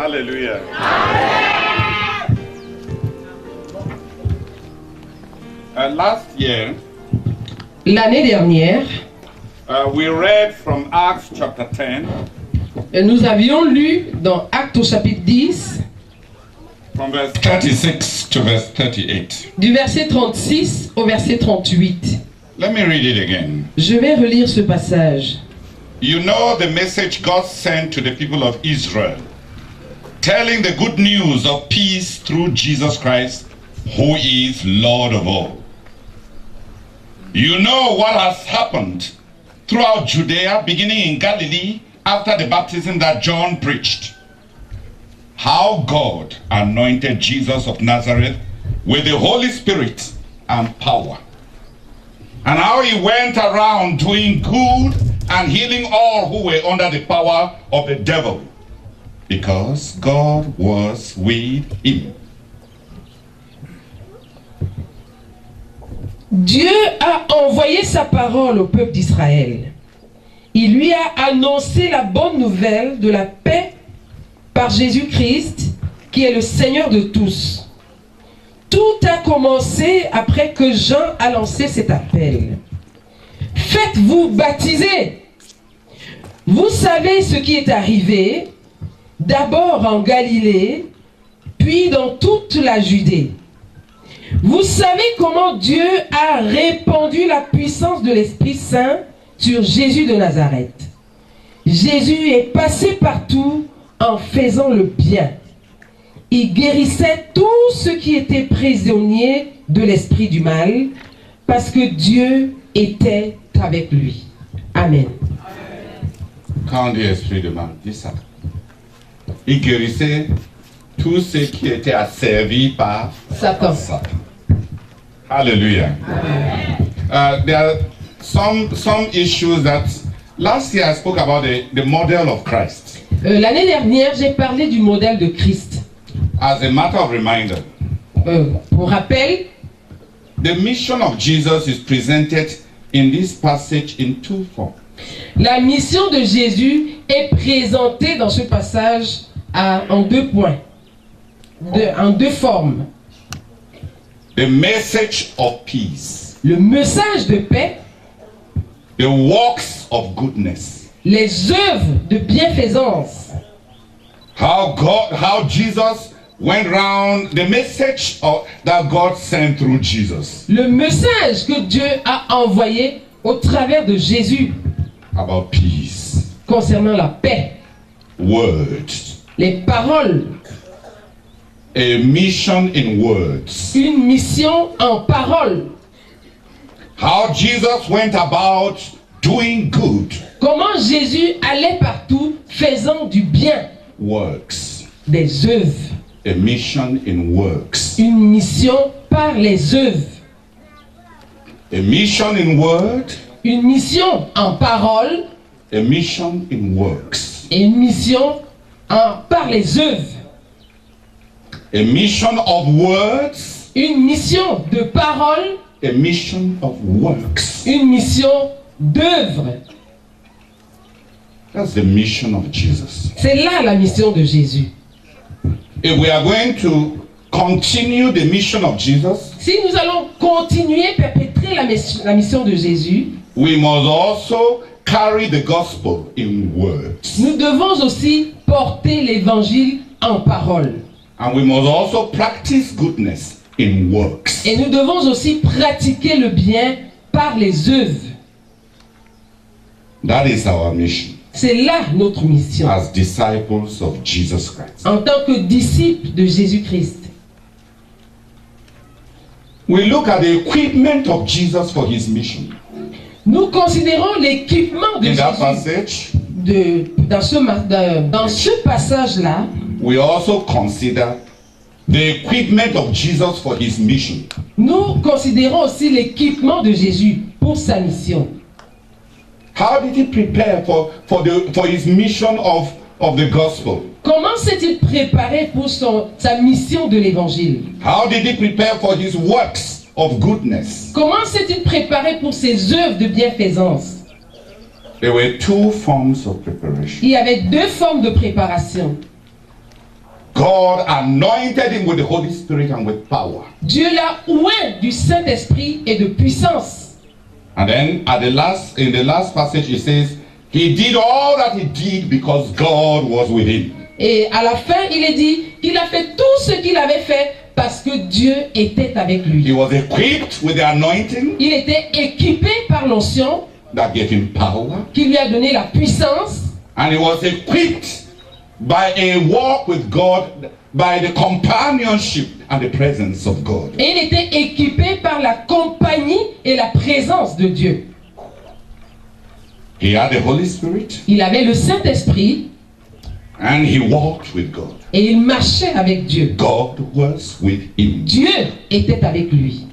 Hallelujah. Last year, L'année dernière, we read from Acts chapter 10, nous avions lu dans Actes au chapitre 10, from verse 36 to verse 38. du verset 36 au verset 38. Let me read it again. Je vais relire ce passage. You know the message God sent to the people of Israel, telling the good news of peace through Jesus Christ, who is Lord of all. You know what has happened throughout Judea, beginning in Galilee, after the baptism that John preached. How God anointed Jesus of Nazareth with the Holy Spirit and power. And how he went around doing good and healing all who were under the power of the devil, because God was with him. Dieu a envoyé sa parole au peuple d'Israël. Il lui a annoncé la bonne nouvelle de la paix par Jésus-Christ, qui est le Seigneur de tous. Tout a commencé après que Jean a lancé cet appel. Faites-vous baptiser. Vous savez ce qui est arrivé, d'abord en Galilée, puis dans toute la Judée. Vous savez comment Dieu a répandu la puissance de l'Esprit Saint sur Jésus de Nazareth. Jésus est passé partout en faisant le bien. Il guérissait tous ceux qui étaient prisonniers de l'esprit du mal, parce que Dieu était avec lui. Amen. Quand dit esprit de mal, dis ça. Il guérissait tous ceux qui étaient asservis par Satan. Hallelujah. There are some issues that last year I spoke about the model of Christ. L'année dernière, j'ai parlé du modèle de Christ. As a matter of reminder, pour rappel, the mission of Jesus is presented in this passage in two forms. La mission de Jésus est présentée dans ce passage en deux points, en deux formes. The message of peace. Le message de paix. The works of goodness. Les œuvres de bienfaisance. How Jesus went round, the message that God sent through Jesus. Le message que Dieu a envoyé au travers de Jésus. About peace. Concernant la paix. Words. Les paroles. A mission in words. Une mission en paroles. How Jesus went about doing good. Comment Jésus allait partout faisant du bien. Works. Des œuvres. A mission in works. Une mission par les œuvres. A mission in word. Une mission en parole. A mission in works. Et une mission par les œuvres. A mission of words. Une mission de parole. A mission of works. Une mission d'œuvre. That's the mission of Jesus. C'est là la mission de Jésus. If we are going to continue the mission of Jesus, si nous allons continuer perpétrer la mission de Jésus, we must also carry the gospel in words. Nous devons aussi porter l'évangile en parole. And we must also practice goodness in works. Et nous devons aussi pratiquer le bien par les œuvres. That is our mission. C'est là notre mission. As disciples of Jesus Christ. En tant que disciples de Jésus-Christ. We look at the equipment of Jesus for his mission. Nous considérons l'équipement de Jésus. Dans ce passage-là, we also consider the equipment of Jesus for his mission. Nous considérons aussi l'équipement de Jésus pour sa mission. How did he prepare for his mission of the gospel? Comment s'est-il préparé pour sa mission de l'évangile? How did he prepare for his works of goodness? Comment s'est-il préparé pour ses œuvres de bienfaisance? There were two forms of preparation. Il y avait deux formes de préparation. God anointed him with the Holy Spirit and with power. Dieu l'a oint du Saint-Esprit et de puissance. And then in the last passage it says, he did all that he did because God was with him. Et à la fin, il est dit qu'il a fait tout ce qu'il avait fait parce que Dieu était avec lui. He was equipped with the anointing Il était équipé par l'onction that gave him power. qui lui a donné la puissance. And he was equipped by a walk with God, by the companionship and the presence of God. Et il était équipé par la compagnie et la présence de Dieu. He had the Holy Spirit Il avait le Saint-Esprit and he walked with God. et il marchait avec Dieu. God was with him. Dieu était avec lui.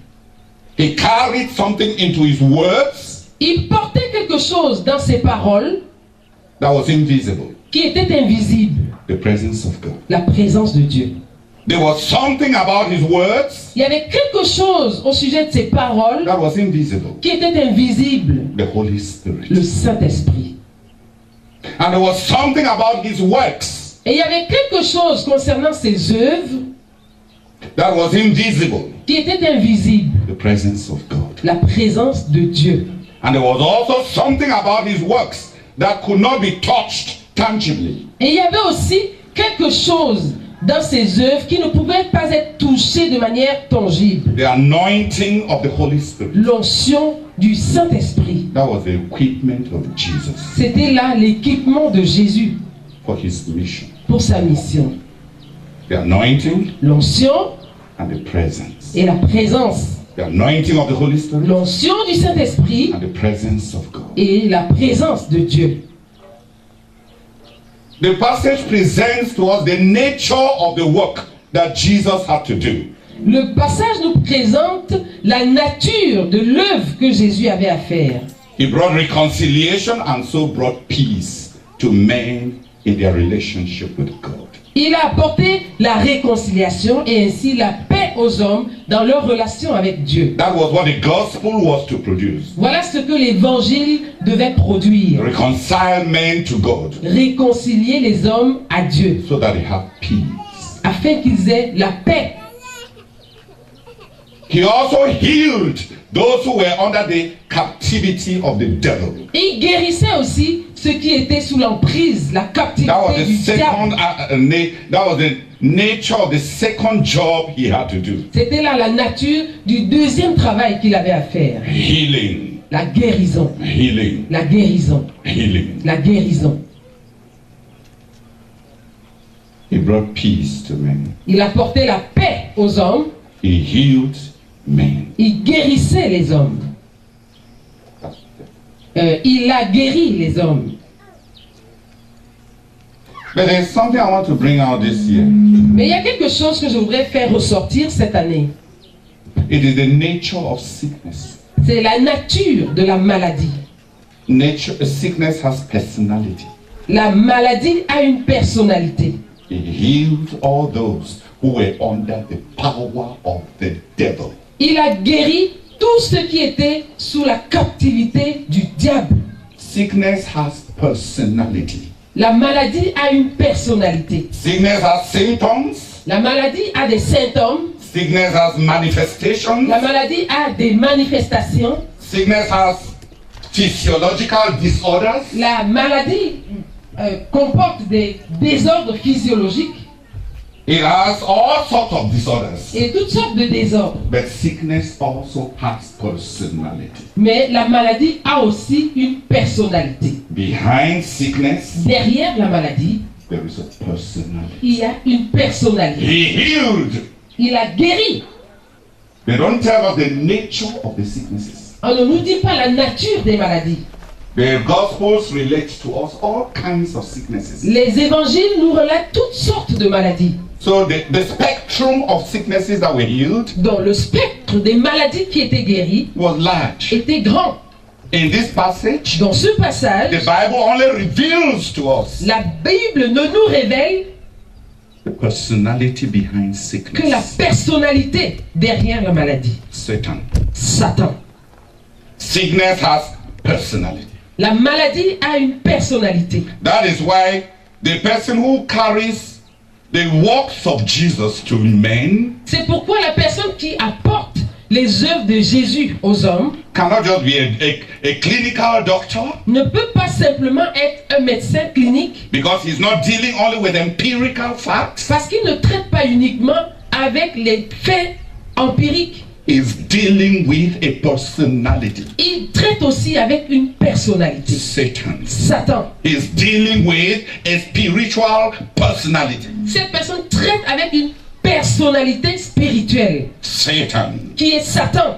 He carried something into his words Il portait quelque chose dans ses paroles that was invisible. qui était invisible. The presence of God. La présence de Dieu. There was something about his words Il y avait quelque chose au sujet de ses paroles that was invisible. qui était invisible. The Holy Spirit. Le Saint-Esprit. And there was something about his works Et il y avait quelque chose concernant ses œuvres that was invisible. qui était invisible. The presence of God. La présence de Dieu. And there was also something about his works that could not be touched tangibly. Et il y avait aussi quelque chose dans ses œuvres qui ne pouvait pas être touché de manière tangible. The anointing of the Holy Spirit. L'onction du Saint-Esprit. That was the equipment of Jesus C'était là l'équipement de Jésus for his mission. pour sa mission. The anointing L'onction and the presence. et la présence. The anointing of the Holy Spirit L'onction du Saint-Esprit and the presence of God. et la présence de Dieu. The passage presents to us the nature of the work that Jesus had to do. Le passage nous présente la nature de l'œuvre que Jésus avait à faire. He brought reconciliation and so brought peace to men in their relationship with God. Il a apporté la réconciliation et ainsi la paix aux hommes dans leur relation avec Dieu. That was what the gospel was to produce. Voilà ce que l'évangile devait produire. Reconcile men to God Réconcilier les hommes à Dieu so that they have peace. afin qu'ils aient la paix. He also healed those who were under the captivity of the devil. Et il guérissait aussi ceux qui étaient sous l'emprise, la captivité That was the du second. diable. That was the nature of the second job he had to do. C'était là la nature du deuxième travail qu'il avait à faire. Healing, La guérison. healing, La guérison. healing. La guérison. He brought peace to men. Il apportait la paix aux hommes. He healed men. Il guérissait les hommes. Il a guéri les hommes. But there's something I want to bring out this year. Mais il y a quelque chose que je voudrais faire ressortir cette année. It is the nature of sickness. C'est la nature de la maladie. Sickness has personality. La maladie a une personnalité. He healed all those who were under the power of the devil. Il a guéri tout ce qui était sous la captivité du diable. Sickness has personality. La maladie a une personnalité. Sickness has symptoms. La maladie a des symptômes. Sickness has manifestations. La maladie a des manifestations. Sickness has physiological disorders. La maladie comporte des désordres physiologiques It has all sorts of disorders. et toutes sortes de désordres. But sickness also has personality. Mais la maladie a aussi une personnalité. Behind sickness, Derrière la maladie, there is a personality. il y a une personnalité. He healed. Il a guéri. They don't tell us the nature of the sicknesses. On ne nous dit pas la nature des maladies. The Gospels relate to us all kinds of sicknesses. Les évangiles nous relatent toutes sortes de maladies. So the spectrum of sicknesses that were healed Donc le spectre des maladies qui étaient guéries was large. était grand. In this passage, Dans ce passage, the Bible only reveals to us la Bible ne nous révèle the personality behind que la sickness. personnalité derrière la maladie. Satan. Satan. Sickness has personality. La maladie a une personnalité. That is why the person who carries the works of Jesus to men C'est pourquoi la personne qui apporte les œuvres de Jésus aux hommes cannot just be a clinical doctor, ne peut pas simplement être un médecin clinique because he's not dealing only with empirical facts. parce qu'il ne traite pas uniquement avec les faits empiriques. He's dealing with a personality. Il traite aussi avec une personnalité. Satan. Satan. He's dealing with a spiritual personality. Cette personne traite avec une personnalité spirituelle Satan. qui est Satan.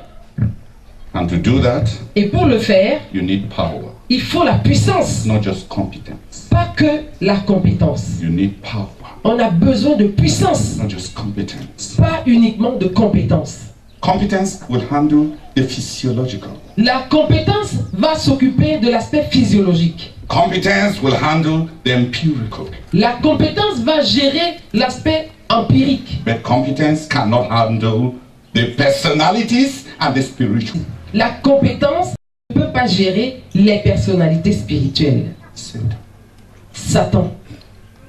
And to do that, Et pour le faire, you need power, il faut la puissance, not just competence. pas que la compétence. You need power, On a besoin de puissance, not just competence. pas uniquement de compétence. Competence will handle the physiological. La compétence va s'occuper de l'aspect physiologique. Competence will handle the empirical. La compétence va gérer l'aspect empirique. But competence cannot handle the personalities and the spiritual. La compétence ne peut pas gérer les personnalités spirituelles. Satan. Satan.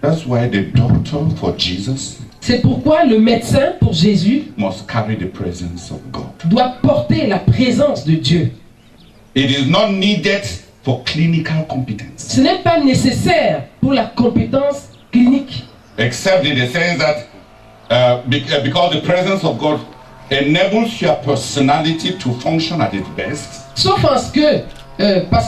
That's why the doctor for Jesus C'est pourquoi le médecin pour Jésus must carry the presence of God. doit porter la présence de Dieu. It is not needed for clinical competence, Ce n'est pas nécessaire pour la compétence clinique, except in the sense that because the presence of God enables your personality to function at its best. sauf parce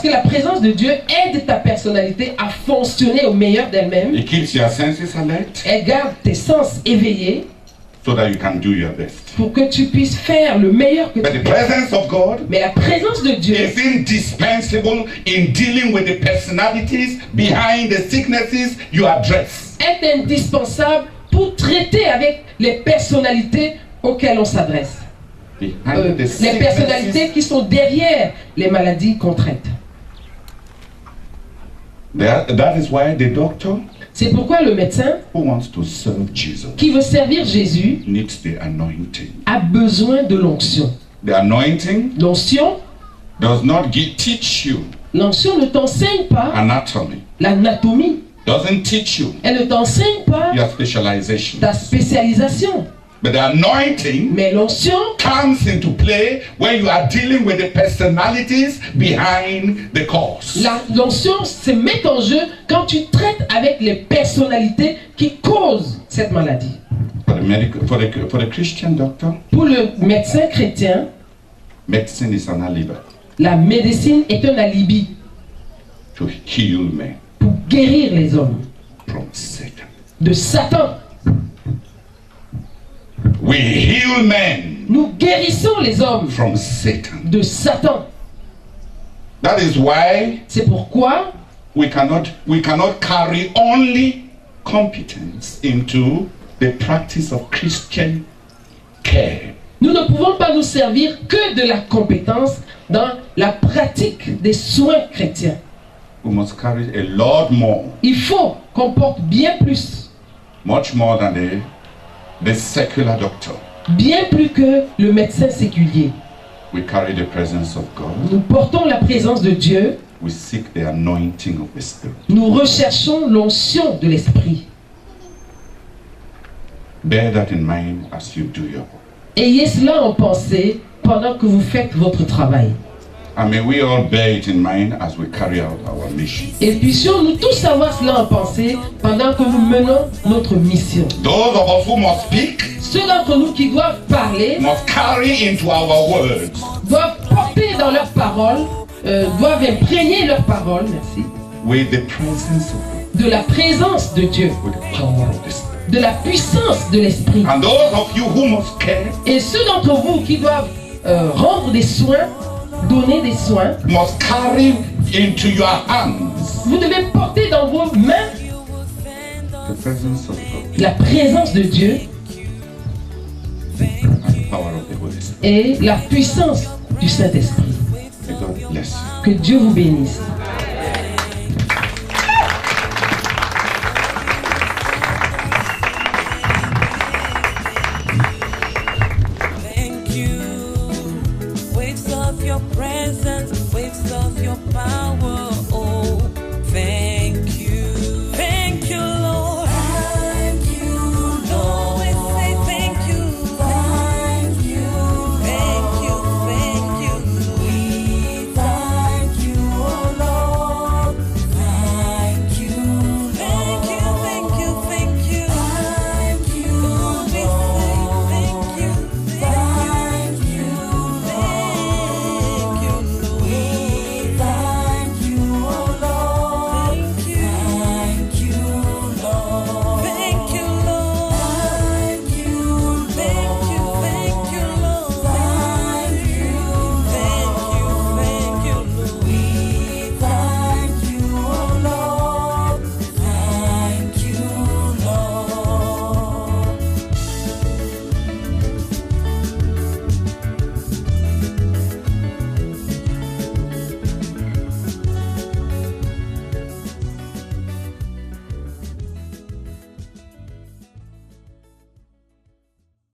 que la présence de Dieu aide ta personnalité à fonctionner au meilleur d'elle-même. It keeps your senses alert Elle garde tes sens éveillés so that you can do your best. pour que tu puisses faire le meilleur que But tu the peux. presence of God Mais la présence de Dieu is indispensable in dealing with the personalities behind the sicknesses you address. est indispensable pour traiter avec les personnalités auxquelles on s'adresse. Behind the Les personnalités sicknesses. qui sont derrière les maladies qu'on traite. That is why the doctor C'est pourquoi le médecin who wants to serve Jesus qui veut servir Jésus needs the anointing. a besoin de l'onction. The anointing L'onction, does not teach you l'onction ne t'enseigne pas anatomy, l'anatomie. doesn't teach you Elle ne t'enseigne pas your specialization. ta spécialisation. But the anointing Mais l'onction comes into play when you are dealing with the personalities behind the cause. L'onction se met en jeu quand tu traites avec les personnalités qui causent cette maladie. For the Christian doctor, Pour le médecin chrétien, medicine is an alibi la médecine est un alibi to heal men pour guérir les hommes from Satan. de Satan. We heal men Nous guérissons les hommes from Satan. de Satan. That is why C'est pourquoi we cannot carry only competence into the practice of Christian care. nous ne pouvons pas nous servir que de la compétence dans la pratique des soins chrétiens. We must carry a lot more, Il faut qu'on porte bien plus, much more than the secular doctor. bien plus que le médecin séculier. We carry the presence of God. Nous portons la présence de Dieu, We seek the anointing of the Spirit. nous recherchons l'onction de l'Esprit. Bear that in mind as you do your work. Ayez cela en pensée pendant que vous faites votre travail. And may we all bear it in mind as we carry out our mission. Et puissions-nous tous avoir cela en pensée pendant que nous menons notre mission. Those of us who must speak Ceux d'entre nous qui doivent parler, must carry into our words doivent porter dans leurs paroles, doivent imprégner leurs paroles, merci, with the presence of God, de la présence de Dieu, with the power of the Spirit. de la puissance de l'Esprit. And those of you who must care Et ceux d'entre vous qui doivent rendre des soins, donner des soins, must carry into your hands vous devez porter dans vos mains the presence of God la présence de Dieu and the power of the Holy Spirit. et la puissance du Saint-Esprit. May God bless you. Que Dieu vous bénisse.